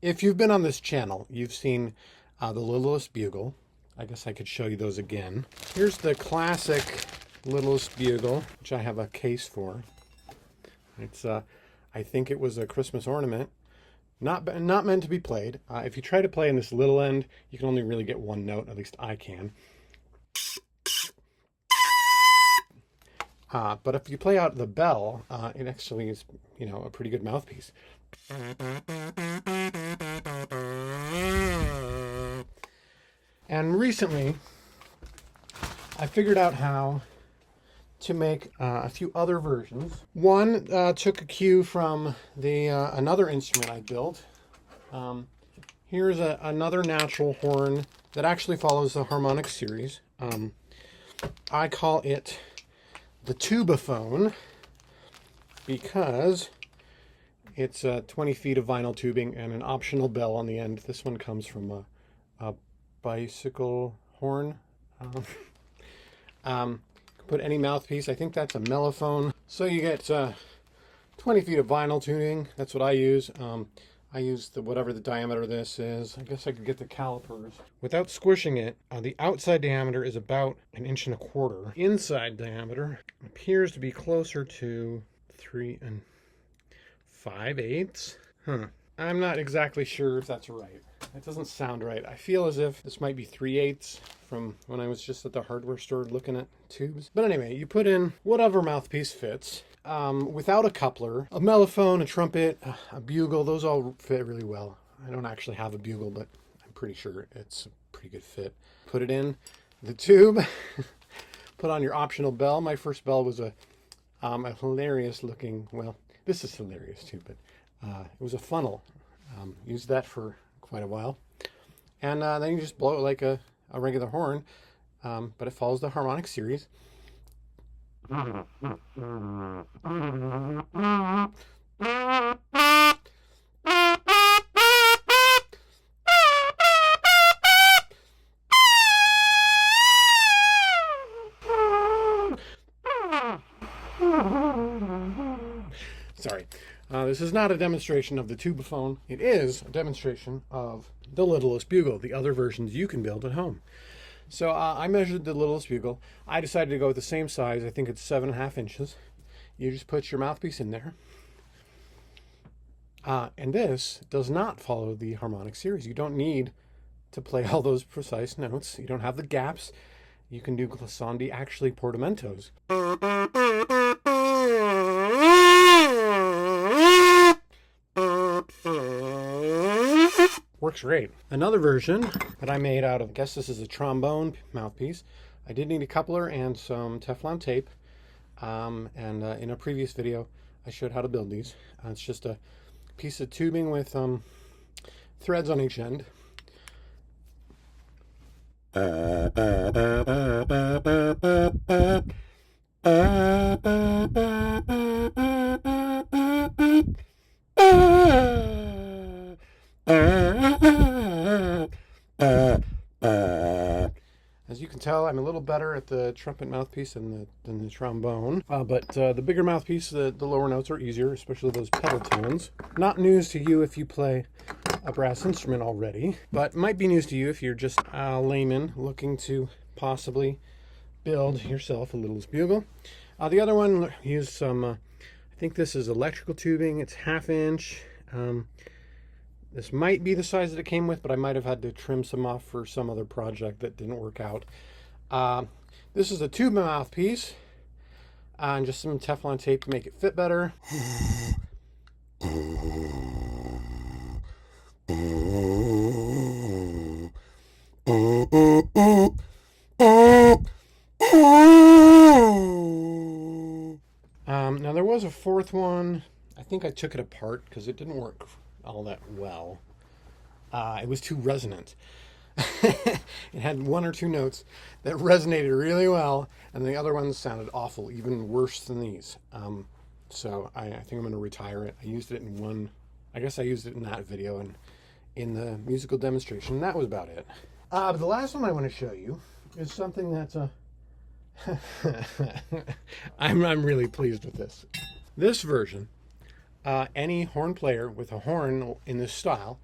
If you've been on this channel, you've seen the Littlest Bugle. I guess I could show you those again. Here's the classic Littlest Bugle, which I have a case for. It's I think it was a Christmas ornament. Not meant to be played. If you try to play in this little end, you can only really get one note, at least I can. But if you play out the bell, it actually is, a pretty good mouthpiece. And recently, I figured out how to make a few other versions. One took a cue from the another instrument I built. Here's another natural horn that actually follows the harmonic series. I call it the Tubaphone because it's 20 feet of vinyl tubing and an optional bell on the end. This one comes from a bicycle horn. Put any mouthpiece. I think that's a Mellophone. So you get 20 feet of vinyl tuning. That's what I use. I use whatever the diameter of this is. I guess I could get the calipers. Without squishing it, the outside diameter is about 1.25 inches. Inside diameter appears to be closer to 3 5/8. I'm not exactly sure if that's right. It doesn't sound right. I feel as if this might be 3/8 from when I was just at the hardware store looking at tubes. But anyway, you put in whatever mouthpiece fits. Without a coupler, a mellophone, a trumpet, a bugle, those all fit really well. I don't actually have a bugle, but I'm pretty sure it's a pretty good fit. Put it in the tube, put on your optional bell. My first bell was a hilarious looking, well, this is hilarious too, but it was a funnel. Used that for quite a while. And then you just blow it like a regular horn, but it follows the harmonic series. Sorry. This is not a demonstration of the Tubaphone. It is a demonstration of the Littlest Bugle, the other versions you can build at home. So I measured the Littlest Bugle. I decided to go with the same size. I think it's 7.5 inches. You just put your mouthpiece in there. And this does not follow the harmonic series. You don't need to play all those precise notes. You don't have the gaps. You can do glissandi, actually portamentos. Works great. Another version that I made out of, I guess this is a trombone mouthpiece. I did need a coupler and some Teflon tape. In a previous video, I showed how to build these. It's just a piece of tubing with threads on each end. As you can tell, I'm a little better at the trumpet mouthpiece than the trombone. But the bigger mouthpiece, the lower notes are easier, especially those pedal tones. Not news to you if you play a brass instrument already, but might be news to you if you're just a layman looking to possibly build yourself a Littlest Bugle. The other one used some, I think this is electrical tubing. It's 1/2 inch. This might be the size that it came with, but I might have had to trim some off for some other project that didn't work out. This is a tube mouthpiece, and just some Teflon tape to make it fit better. Now there was a fourth one. I think I took it apart because it didn't work all that well. It was too resonant. It had 1 or 2 notes that resonated really well, and the other ones sounded awful, even worse than these. So I think I'm going to retire it. I used it in one, I guess I used it in that video and in the musical demonstration. That was about it. But the last one I want to show you is something that's I'm really pleased with this. This version, any horn player with a horn in this style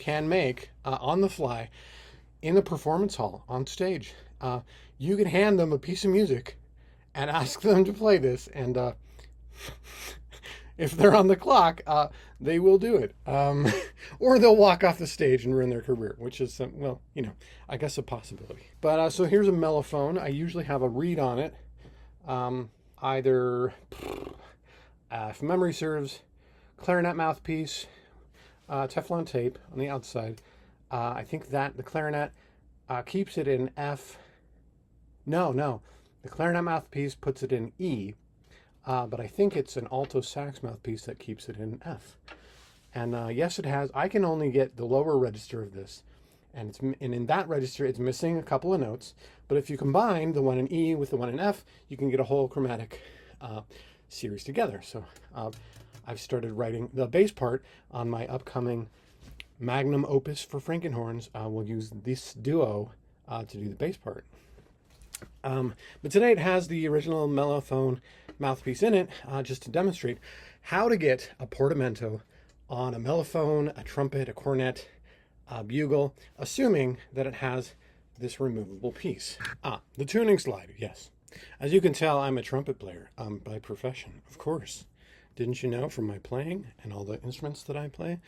can make on the fly in the performance hall on stage. You can hand them a piece of music and ask them to play this, and if they're on the clock, they will do it. Or they'll walk off the stage and ruin their career, which is, well, you know, I guess a possibility. But so here's a Mellophone. I usually have a reed on it. Either, if memory serves, clarinet mouthpiece, Teflon tape on the outside. I think that the clarinet keeps it in F. No. The clarinet mouthpiece puts it in E. But I think it's an alto sax mouthpiece that keeps it in F. And yes, it has. I can only get the lower register of this. And in that register, it's missing a couple of notes. But if you combine the one in E with the one in F, you can get a whole chromatic series together. So I've started writing the bass part on my upcoming magnum opus for Frankenhorns. We'll use this duo to do the bass part. But today it has the original Mellophone mouthpiece in it, just to demonstrate how to get a portamento on a mellophone, a trumpet, a cornet, a bugle, assuming that it has this removable piece. The tuning slide, yes. As you can tell, I'm a trumpet player by profession, of course. Didn't you know from my playing and all the instruments that I play?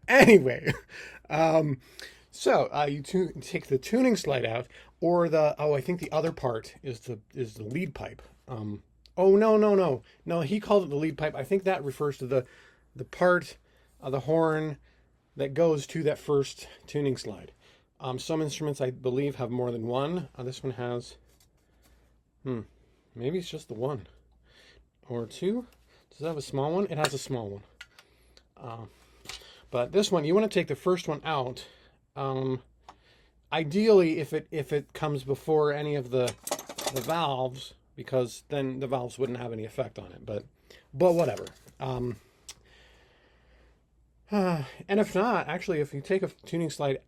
Anyway, so you take the tuning slide out, or I think the other part is the lead pipe. Oh no, he called it the lead pipe. I think that refers to the part of the horn that goes to that first tuning slide. Some instruments, I believe, have more than one. This one has, maybe it's just the one or two. Does it have a small one? It has a small one. But this one, you want to take the first one out. Ideally, if it comes before any of the valves, because then the valves wouldn't have any effect on it. But whatever. And if not, actually, if you take a tuning slide,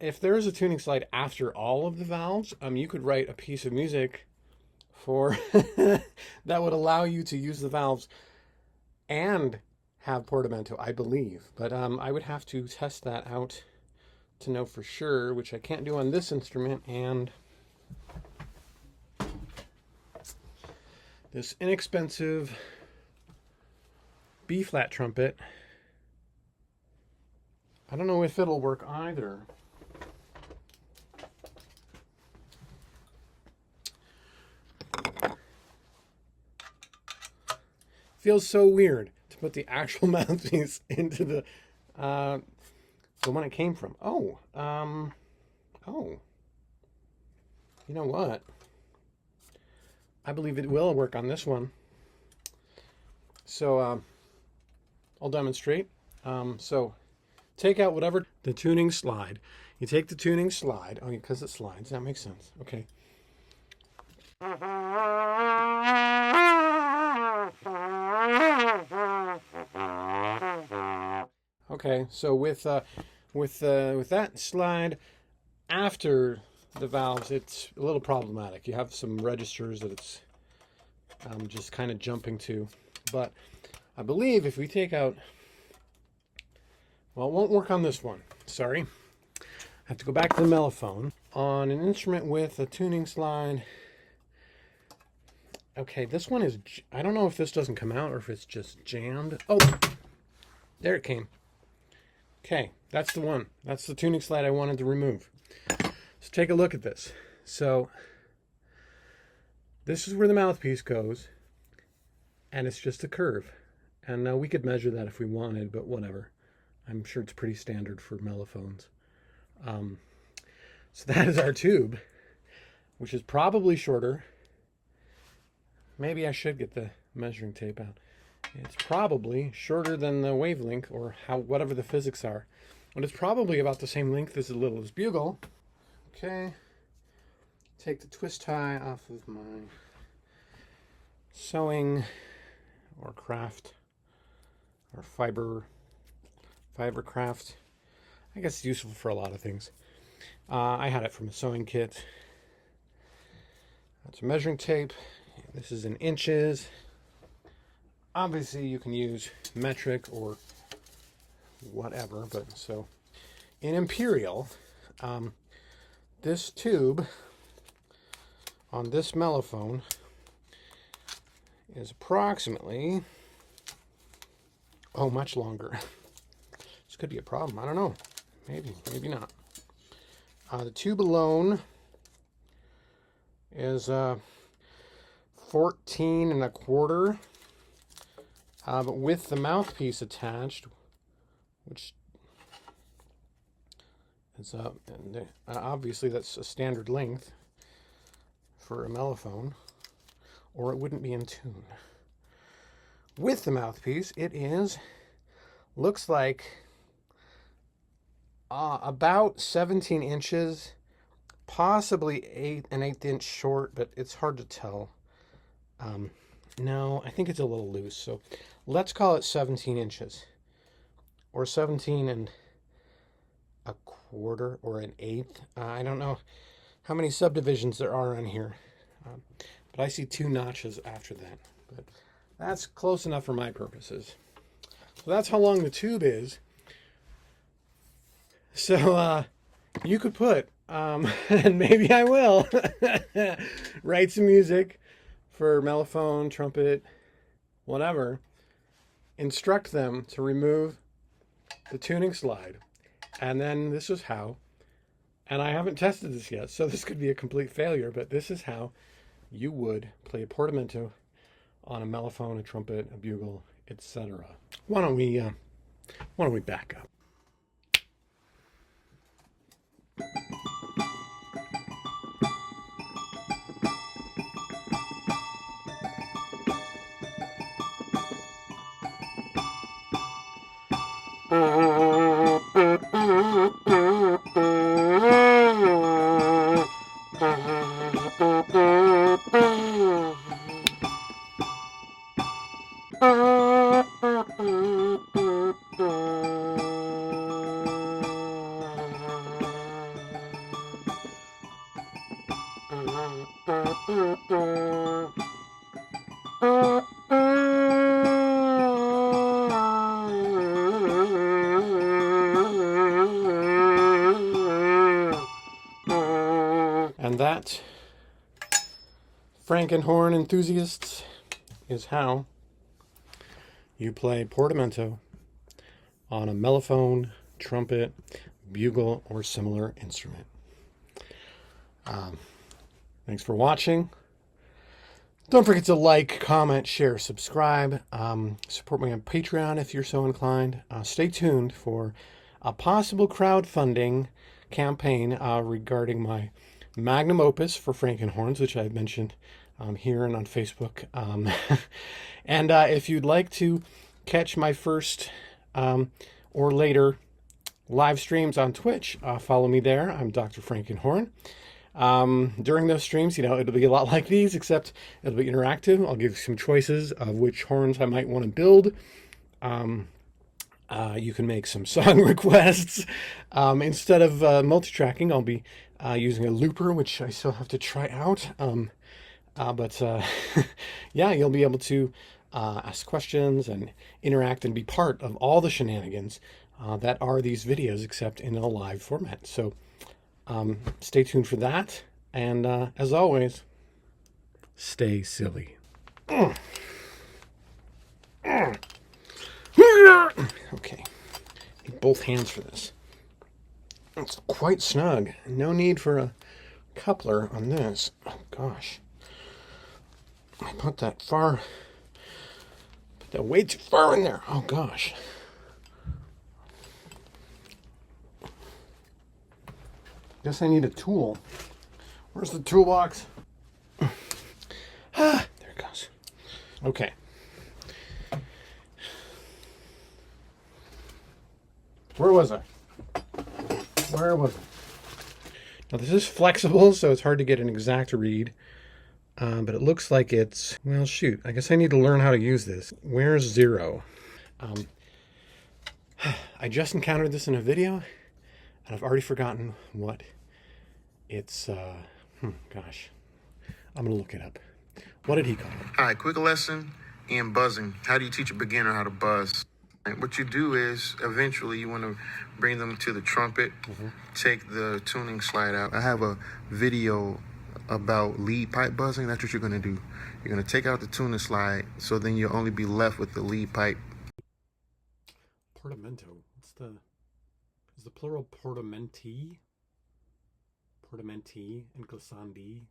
if there is a tuning slide after all of the valves, you could write a piece of music for that would allow you to use the valves and have portamento, I believe. But I would have to test that out to know for sure, which I can't do on this instrument. And this inexpensive B-flat trumpet, I don't know if it'll work either. Feels so weird to put the actual mouthpiece into the one it came from. Oh, you know what? I believe it will work on this one. So I'll demonstrate. So take out whatever the tuning slide. You take the tuning slide. Oh, because it slides. That makes sense. Okay. Okay. So with that slide after the valves, it's a little problematic. You have some registers that it's just kind of jumping to. But I believe if we take out, well, it won't work on this one. Sorry. I have to go back to the Mellophone. On an instrument with a tuning slide. Okay, this one is, I don't know if this doesn't come out or if it's just jammed. Oh, there it came. Okay, that's the one. That's the tuning slide I wanted to remove. So take a look at this. So this is where the mouthpiece goes, and it's just a curve. And we could measure that if we wanted, but whatever. I'm sure it's pretty standard for mellophones. So that is our tube, which is probably shorter. Maybe I should get the measuring tape out. It's probably shorter than the wavelength, or whatever the physics are. But it's probably about the same length as the littlest bugle. Okay. Take the twist tie off of my sewing or craft or fiber craft. I guess it's useful for a lot of things. I had it from a sewing kit. That's a measuring tape. This is in inches. Obviously you can use metric or whatever. But so in Imperial, this tube on this mellophone is approximately, oh, much longer. This could be a problem. I don't know. Maybe, maybe not. The tube alone is 14 and a quarter, but with the mouthpiece attached, which is obviously that's a standard length for a mellophone, or it wouldn't be in tune. With the mouthpiece, it looks like about 17 inches, possibly an eighth inch short, but it's hard to tell. No, I think it's a little loose, so let's call it 17 inches, or 17 and a quarter, or an eighth. I don't know how many subdivisions there are on here, but I see 2 notches after that. But that's close enough for my purposes. So that's how long the tube is. So you could put, and maybe I will, write some music for mellophone, trumpet, whatever. Instruct them to remove the tuning slide. And then this is how, and I haven't tested this yet, so this could be a complete failure, but this is how you would play a portamento on a mellophone, a trumpet, a bugle, etc. Why don't we back up? And that, Frankenhorn enthusiasts, is how you play portamento on a mellophone, trumpet, bugle, or similar instrument. Thanks for watching. Don't forget to like, comment, share, subscribe. Support me on Patreon if you're so inclined. Stay tuned for a possible crowdfunding campaign regarding my magnum opus for Frankenhorns, which I've mentioned here and on Facebook. And if you'd like to catch my first or later live streams on Twitch, follow me there. I'm Dr. Frankenhorn. During those streams, it'll be a lot like these, except it'll be interactive. I'll give you some choices of which horns I might want to build. You can make some song requests. Instead of multi-tracking, I'll be using a looper, which I still have to try out. But yeah, you'll be able to ask questions and interact and be part of all the shenanigans that are these videos, except in a live format. So stay tuned for that. And as always, stay silly. Okay, need both hands for this. It's quite snug. No need for a coupler on this. Oh gosh, I put that way too far in there. Oh gosh. Guess I need a tool. Where's the toolbox? There it goes. Okay. Where was I? Where was I? Now this is flexible, so it's hard to get an exact read. But it looks like it's, well, shoot. I guess I need to learn how to use this. Where's 0? I just encountered this in a video, and I've already forgotten what it's, gosh. I'm going to look it up. What did he call it? Hi, quick lesson in buzzing. How do you teach a beginner how to buzz? And what you do is eventually you want to bring them to the trumpet, take the tuning slide out. I have a video about lead pipe buzzing. That's what you're going to do. You're going to take out the tuning slide, so then you'll only be left with the lead pipe. Portamento. Is the plural portamenti? Portamenti and glissandi.